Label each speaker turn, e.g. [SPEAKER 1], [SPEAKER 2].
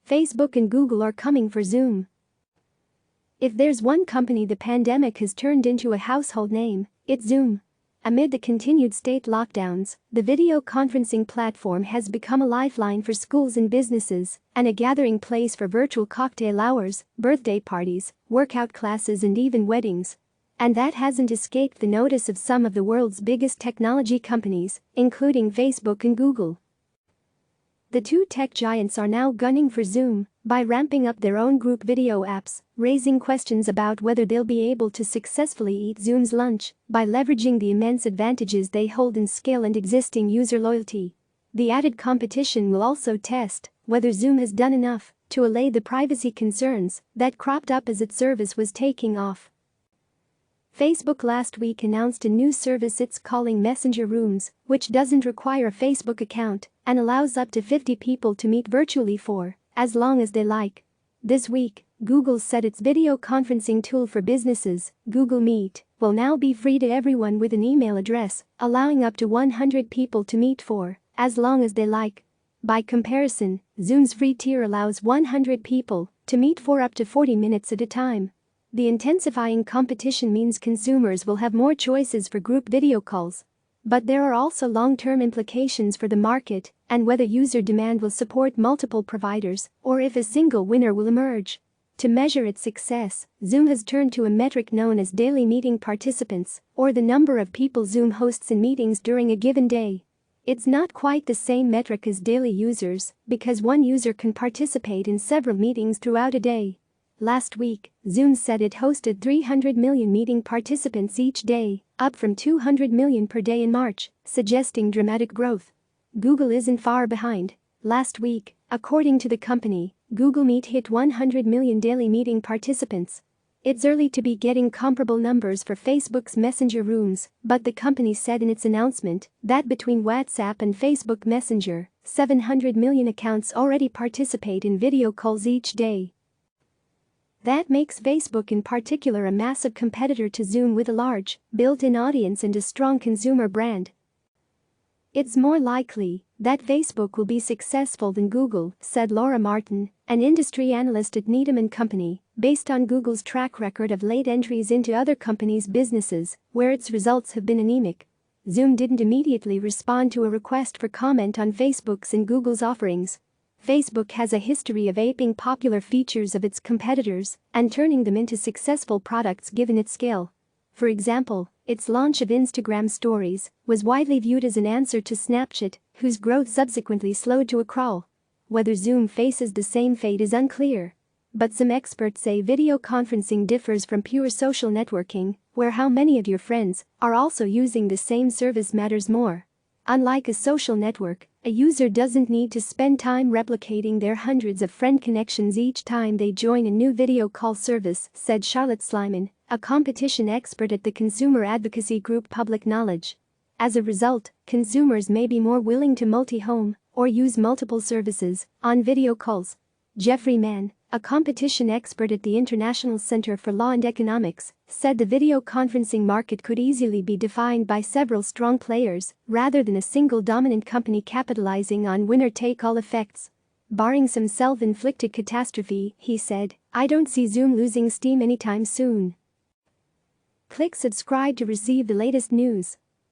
[SPEAKER 1] Facebook and Google are coming for Zoom. If there's one company the pandemic has turned into a household name, it's Zoom. Amid the continued state lockdowns, the video conferencing platform has become a lifeline for schools and businesses, and a gathering place for virtual cocktail hours, birthday parties, workout classes and even weddings. And that hasn't escaped the notice of some of the world's biggest technology companies, including Facebook and Google. The two tech giants are now gunning for Zoom by ramping up their own group video apps, raising questions about whether they'll be able to successfully eat Zoom's lunch by leveraging the immense advantages they hold in scale and existing user loyalty. The added competition will also test whether Zoom has done enough to allay the privacy concerns that cropped up as its service was taking off. Facebook last week announced a new service it's calling Messenger Rooms, which doesn't require a Facebook account and allows up to 50 people to meet virtually for as long as they like. This week, Google said its video conferencing tool for businesses, Google Meet, will now be free to everyone with an email address, allowing up to 100 people to meet for as long as they like. By comparison, Zoom's free tier allows 100 people to meet for up to 40 minutes at a time. The intensifying competition means consumers will have more choices for group video calls. But there are also long-term implications for the market and whether user demand will support multiple providers or if a single winner will emerge. To measure its success, Zoom has turned to a metric known as daily meeting participants, or the number of people Zoom hosts in meetings during a given day. It's not quite the same metric as daily users because one user can participate in several meetings throughout a day. Last week, Zoom said it hosted 300 million meeting participants each day, up from 200 million per day in March, suggesting dramatic growth. Google isn't far behind. Last week, according to the company, Google Meet hit 100 million daily meeting participants. It's early to be getting comparable numbers for Facebook's Messenger Rooms, but the company said in its announcement that between WhatsApp and Facebook Messenger, 700 million accounts already participate in video calls each day. That makes Facebook in particular a massive competitor to Zoom with a large, built-in audience and a strong consumer brand. It's more likely that Facebook will be successful than Google, said Laura Martin, an industry analyst at Needham & Company, based on Google's track record of late entries into other companies' businesses where its results have been anemic. Zoom didn't immediately respond to a request for comment on Facebook's and Google's offerings. Facebook has a history of aping popular features of its competitors and turning them into successful products given its scale. For example, its launch of Instagram Stories was widely viewed as an answer to Snapchat, whose growth subsequently slowed to a crawl. Whether Zoom faces the same fate is unclear. But some experts say video conferencing differs from pure social networking, where how many of your friends are also using the same service matters more. Unlike a social network, a user doesn't need to spend time replicating their hundreds of friend connections each time they join a new video call service, said Charlotte Slyman, a competition expert at the consumer advocacy group Public Knowledge. As a result, consumers may be more willing to multi-home or use multiple services on video calls. Jeffrey Mann, a competition expert at the International Center for Law and Economics, said the video conferencing market could easily be defined by several strong players rather than a single dominant company capitalizing on winner-take-all effects. Barring some self-inflicted catastrophe, he said, I don't see Zoom losing steam anytime soon. Click subscribe to receive the latest news.